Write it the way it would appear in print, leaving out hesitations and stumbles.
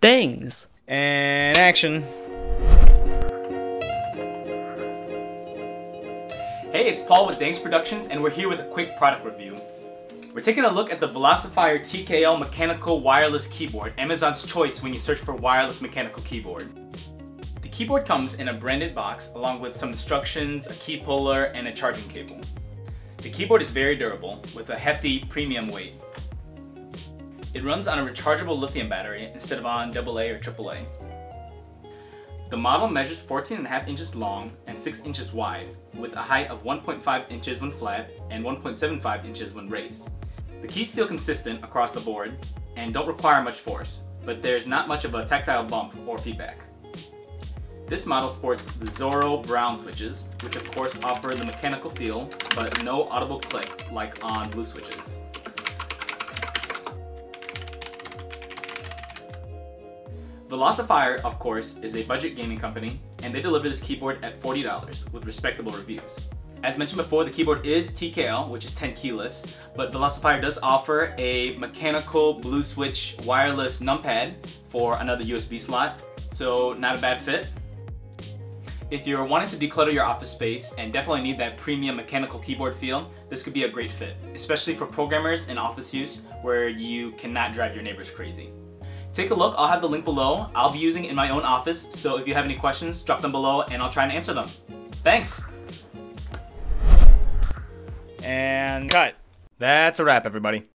Things. And action. Hey, it's Paul with Dangs Productions, and we're here with a quick product review. We're taking a look at the Velocifire TKL mechanical wireless keyboard, Amazon's choice when you search for wireless mechanical keyboard. The keyboard comes in a branded box along with some instructions, a key puller, and a charging cable. The keyboard is very durable with a hefty premium weight. It runs on a rechargeable lithium battery instead of on AA or AAA. The model measures 14.5 inches long and 6 inches wide, with a height of 1.5 inches when flat and 1.75 inches when raised. The keys feel consistent across the board and don't require much force, but there's not much of a tactile bump or feedback. This model sports the Zorro Brown Switches, which of course offer the mechanical feel, but no audible click like on blue switches. Velocifire, of course, is a budget gaming company, and they deliver this keyboard at $40 with respectable reviews. As mentioned before, the keyboard is TKL, which is 10 keyless, but Velocifire does offer a mechanical blue switch wireless numpad for another USB slot, so not a bad fit. If you're wanting to declutter your office space and definitely need that premium mechanical keyboard feel, this could be a great fit, especially for programmers in office use where you cannot drive your neighbors crazy. Take a look, I'll have the link below. I'll be using it in my own office, so if you have any questions, drop them below and I'll try and answer them. Thanks! And cut. That's a wrap, everybody.